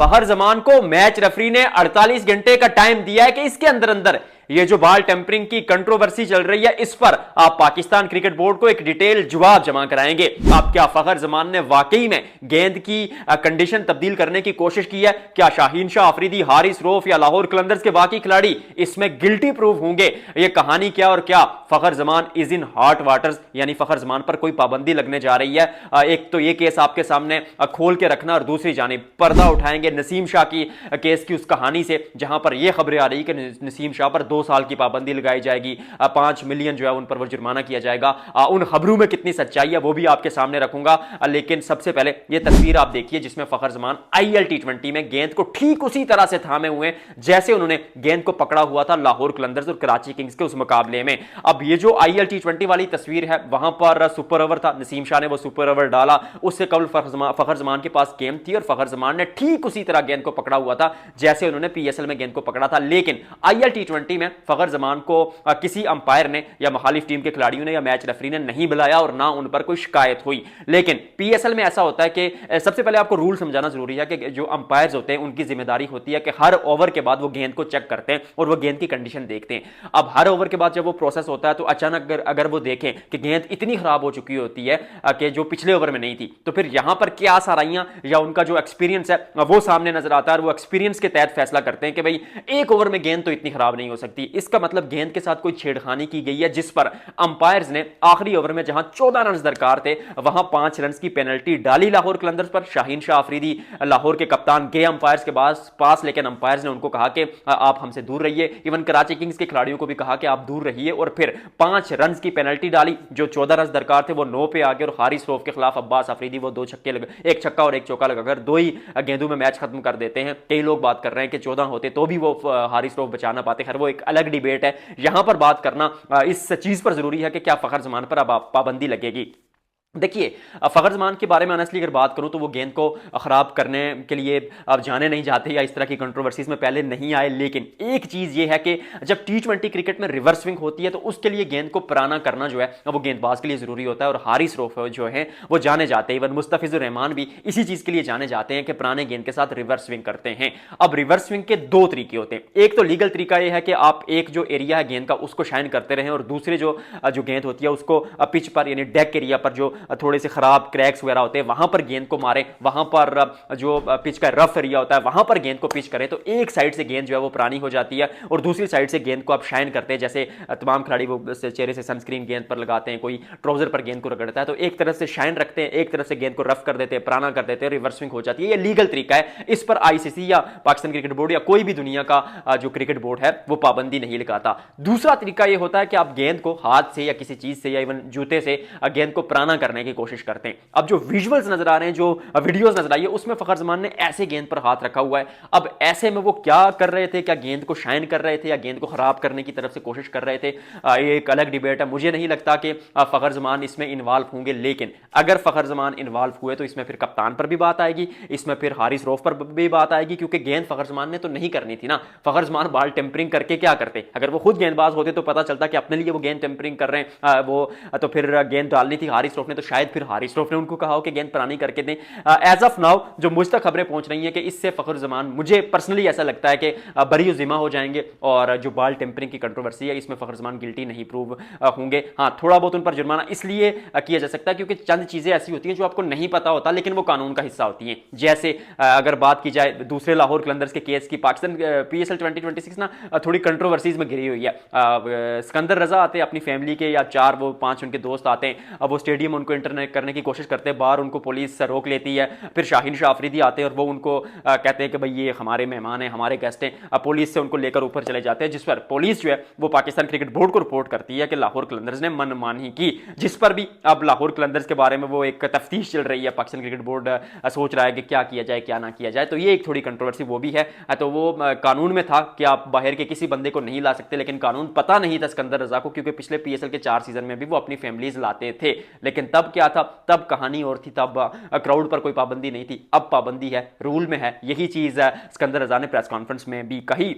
फखर जमान को match referee ने 48 घंटे का टाइम दिया है कि इसके अंदर अंदर ये जो बॉल टेम्परिंग की कंट्रोवर्सी चल रही है इस पर आप पाकिस्तान क्रिकेट बोर्ड को एक डिटेल जवाब जमा कराएंगे। आप क्या फखर जमान ने वाकई में गेंद की कंडीशन तब्दील करने की कोशिश की है? क्या शाहीन शाह अफरीदी, हारिस रऊफ या लाहौर कलंदर्स के बाकी खिलाड़ी इसमें गिल्टी प्रूव होंगे? ये कहानी क्या और क्या Fakhar Zaman is in hot waters, यानी फखर जमान पर कोई पाबंदी लगने जा रही है? एक तो ये केस आपके सामने खोल के रखना और दूसरी जानिब पर्दा उठाएंगे नसीम शाह की केस की उस कहानी से, जहां पर यह खबरें आ रही कि नसीम शाह पर 2 साल की पाबंदी लगाई जाएगी, 5 मिलियन जो है उन पर वो जुर्माना किया जाएगा। उन खबरों में कितनी सच्चाई है वो भी आपके सामने रखूंगा। लेकिन सबसे पहले ये तस्वीर आप देखिए जिसमें फखर जमान आईएल टी20 में गेंद को ठीक उसी तरह से थामे हुए जैसे उन्होंने गेंद को पकड़ा हुआ था लाहौर कलंदर्स और कराची किंग्स के उस मुकाबले में। अब ये जो आईएल टी20 वाली तस्वीर है वहां पर सुपर ओवर था, नसीम शाह ने वो सुपर ओवर डाला, उससे कबल फखर जमान के पास गेंद थी और फखर जमान ने ठीक उसी तरह गेंद को पकड़ा हुआ था जैसे उन्होंने पीएसएल में गेंद को पकड़ा था। लेकिन आईएल टी20 में फखर जमान को किसी अंपायर ने या मुखालिफ टीम के खिलाड़ियों ने या मैच रेफरी ने नहीं बुलाया और ना उन पर कोई शिकायत हुई। लेकिन पीएसएल में ऐसा होता है कि सबसे पहले आपको रूल समझाना जरूरी है कि जो अंपायर्स होते हैं उनकी जिम्मेदारी होती है कि हर ओवर के बाद वो गेंद को चेक करते हैं और वो गेंद की कंडीशन देखते हैं। अब हर ओवर के बाद जब वो प्रोसेस होता है तो अचानक अगर वो देखें कि गेंद इतनी खराब हो चुकी होती है कि जो पिछले ओवर में नहीं थी, तो फिर यहां पर क्या साराइयां या उनका जो एक्सपीरियंस है वो सामने नजर आता है और वो एक्सपीरियंस के तहत फैसला करते हैं कि भाई एक ओवर में गेंद तो इतनी खराब नहीं हो सकती। इसका मतलब गेंद के साथ कोई छेड़खानी की गई है, जिस पर अंपायर्स ने आखिरी ओवर में जहां 14 रन दरकार थे वहां 5 रन की पेनल्टी डाली लाहौर कलंदर्स पर। शाहीन शाह अफरीदी लाहौर के कप्तान गए अंपायर्स के पास, लेकिन अंपायर्स ने उनको कहा कि आप हमसे दूर रहिए। इवन कराची किंग्स के खिलाड़ियों को भी कहा कि आप दूर रहिए और फिर 5 रन की पेनल्टी डाली। जो 14 रन दरकार थे वो 9 पे आ गए और हारिस रऊफ के खिलाफ अब्बास अफरीदी वो 2 छक्के एक छक्का और एक चौका लगाकर 2 ही गेंदों में मैच खत्म कर देते हैं। कई लोग बात कर रहे हैं कि 14 होते तो भी वो हारिस रऊफ बचा ना पाते। खैर वो एक अलग डिबेट है। यहां पर बात करना इस चीज पर जरूरी है कि क्या फखर जमान पर अब पाबंदी लगेगी। देखिए फखर जमान के बारे में ऑनेस्टली अगर बात करूं तो वो गेंद को खराब करने के लिए अब जाने नहीं जाते या इस तरह की कंट्रोवर्सीज में पहले नहीं आए। लेकिन एक चीज ये है कि जब टी20 क्रिकेट में रिवर्स स्विंग होती है तो उसके लिए गेंद को पुराना करना जो है वो गेंदबाज के लिए जरूरी होता है और हारिस रऊफ जो है वो जाने जाते हैं, इवन मुस्तफिजुर रहमान भी इसी चीज के लिए जाने जाते हैं कि पुराने गेंद के साथ रिवर्स स्विंग करते हैं। अब रिवर्स स्विंग के 2 तरीके होते हैं। एक तो लीगल तरीका यह है कि आप एक जो एरिया है गेंद का उसको शाइन करते रहें और दूसरे जो गेंद होती है उसको पिच पर यानी डेक एरिया पर जो थोड़े से खराब क्रैक्स वगैरह होते हैं वहां पर गेंद को मारें, वहां पर जो पिच का रफ एरिया होता है वहां पर गेंद को पिच करें तो एक साइड से गेंद जो है वो पुरानी हो जाती है और दूसरी साइड से गेंद को आप शाइन करते हैं। जैसे तमाम खिलाड़ी वो चेहरे से सनस्क्रीन गेंद पर लगाते हैं, कोई ट्राउजर पर गेंद को रगड़ता है, तो एक तरफ से शाइन रखते हैं, एक तरफ से गेंद को रफ कर देते हैं, पुराना कर देते हैं, रिवर्स स्विंग हो जाती है। ये लीगल तरीका है। इस पर आईसीसी या पाकिस्तान क्रिकेट बोर्ड या कोई भी दुनिया का जो क्रिकेट बोर्ड है वो पाबंदी नहीं लगाता। दूसरा तरीका ये होता है कि आप गेंद को हाथ से या किसी चीज से या इवन जूते से गेंद को पुराना करने की कोशिश करते हैं। अब जो विजुअल्स नजर आ रहे हैं, जो वीडियोस नजर आई है, उसमें फखर जमान ने ऐसे गेंद पर हाथ रखा हुआ है। अब ऐसे में वो क्या कर रहे थे? क्या गेंद को शाइन कर रहे थे या गेंद को खराब करने की तरफ से कोशिश कर रहे थे? ये एक अलग डिबेट है। मुझे नहीं लगता कि फखर जमान इसमें इन्वॉल्व होंगे, लेकिन अगर फखर जमान इन्वॉल्व हुए तो इसमें फिर कप्तान पर भी बात आएगी, इसमें फिर हारिस रऊफ पर भी बात आएगी, क्योंकि गेंद फखर जमान ने तो नहीं करनी थी ना। फखर जमान बॉल टेम्परिंग करके क्या करते? अगर वो खुद गेंदबाज होते तो पता चलता कि अपने लिए वो गेंद टेम्परिंग कर रहे हैं, वो तो फिर गेंद डालनी थी हारिस रऊफ ने, तो शायद फिर हारिस रऊफ ने उनको कहा हो कि गेंद पुरानी करके दें। एज ऑफ नाउ जो मुझ तक खबरें पहुंच रही हैं कि इससे फखर जमान, मुझे पर्सनली ऐसा लगता है कि बरी जिम्मा हो जाएंगे और जो बॉल टेम्परिंग की कंट्रोवर्सी है इसमें फखर जमान गिल्टी नहीं प्रूव होंगे। हाँ, थोड़ा बहुत उन पर जुर्माना इसलिए किया जा सकता है क्योंकि चंद चीजें ऐसी होती हैं जो आपको नहीं पता होता लेकिन वो कानून का हिस्सा होती हैं। जैसे अगर बात की जाए दूसरे लाहौर कलंदर्स के केस की, पाकिस्तान पीएसएल 2026 ना थोड़ी कंट्रोवर्सीज में घिरी हुई है। सिकंदर रजा आते हैं अपनी फैमिली के या 4-5 उनके दोस्त आते हैं, अब वो स्टेडियम उनको इंटर करने की कोशिश करते हैं, बाहर उनको पुलिस रोक लेती है। फिर शाहीन शाह अफरीदी आते हैं और वो उनको कहते हैं कि भाई ये हमारे मेहमान हैं, हमारे गेस्ट हैं। पुलिस से उनको लेकर ऊपर चले जाते हैं, जिस पर पुलिस जो है वो पाकिस्तान क्रिकेट बोर्ड को रिपोर्ट करती है कि लाहौर कलंदर्स ने मनमानी की, जिस पर भी अब लाहौर कलंदर्स के बारे में वो एक तफ्तीश चल रही है। पाकिस्तान क्रिकेट बोर्ड सोच रहा है कि क्या किया जाए क्या ना किया जाए, तो ये एक थोड़ी कंट्रोवर्सी वो भी है। तो वो कानून में था कि आप बाहर के किसी बंदे को नहीं ला सकते, लेकिन कानून पता नहीं था सिकंदर रजा को, क्योंकि पिछले पीएसएल के 4 सीजन में भी वो अपनी फैमिलीज लाते थे। लेकिन तब क्या था, तब कहानी और थी, तब क्राउड पर कोई पाबंदी नहीं थी। अब पाबंदी है, रूल में है। यही चीज सिकंदर रजा ने प्रेस कॉन्फ्रेंस में भी कही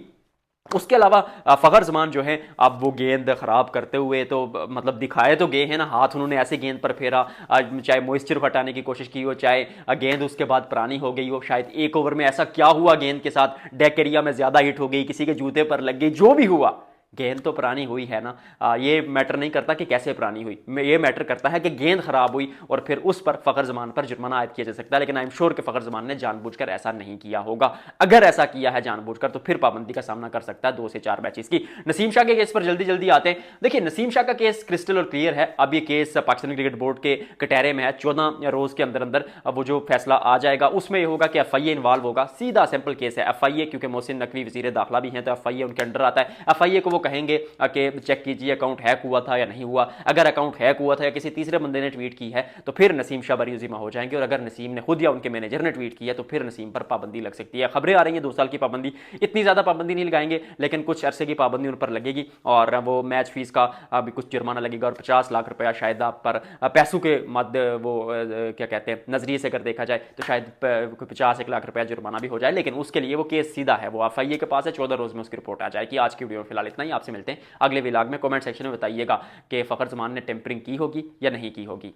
उसके अलावा फ़खर जमान जो है अब वो गेंद खराब करते हुए तो मतलब दिखाए तो गए हैं ना, हाथ उन्होंने ऐसे गेंद पर फेरा, चाहे मॉइस्चर हटाने की कोशिश की हो, चाहे गेंद उसके बाद पुरानी हो गई हो, शायद एक ओवर में ऐसा क्या हुआ गेंद के साथ, डेक एरिया में ज़्यादा हिट हो गई, किसी के जूते पर लग गई, जो भी हुआ गेंद तो पुरानी हुई है ना। ये मैटर नहीं करता कि कैसे पुरानी हुई, ये मैटर करता है कि गेंद खराब हुई और फिर उस पर फ़खर जमान पर जुर्माना आयद किया जा सकता है। लेकिन आई एम श्योर कि फ़खर जमान ने जानबूझकर ऐसा नहीं किया होगा। अगर ऐसा किया है जानबूझकर तो फिर पाबंदी का सामना कर सकता है 2 से 4 मैचेस की। नसीम शाह के केस पर जल्दी जल्दी आते हैं। देखिए नसीम शाह का केस क्रिस्टल और क्लियर है। अब ये केस पाकिस्तान क्रिकेट बोर्ड के कटहरे में है। 14 रोज के अंदर अंदर वो जो फैसला आ जाएगा उसमें ये होगा कि FIA इन्वॉल्व होगा। सीधा सिंपल केस है। FIA क्योंकि मोहसिन नकवी वजीर दाखिला भी हैं तो FIA उनके अंडर आता है। FIA को वो कहेंगे कि चेक कीजिए अकाउंट हैक हुआ था या नहीं हुआ। अगर अकाउंट हैक हुआ था या किसी तीसरे बंदे ने ट्वीट की है तो फिर नसीम शाह बरी जिम्मा हो जाएंगे, और अगर नसीम ने खुद या उनके मैनेजर ने ट्वीट किया तो फिर नसीम पर पाबंदी लग सकती है। खबरें आ रही हैं 2 साल की पाबंदी, इतनी ज्यादा पाबंदी नहीं लगाएंगे लेकिन कुछ अरसे की पाबंदी उन पर लगेगी, और वो मैच फीस का भी कुछ जुर्माना लगेगा, और 50 लाख रुपया शायद आप पर पैसों के मध्य वो क्या कहते हैं नजरिए से अगर देखा जाए तो शायद 50 लाख रुपया जुर्माना भी हो जाए। लेकिन उसके लिए वो केस सीधा है, वो FIA के पास है। 14 रोज में उसकी रिपोर्ट आ जाएगी। आज की वीडियो में फिलहाल इतना ही, आपसे मिलते हैं अगले व्लॉग में। कमेंट सेक्शन में बताइएगा कि फ़खर जमान ने टेम्परिंग की होगी या नहीं की होगी।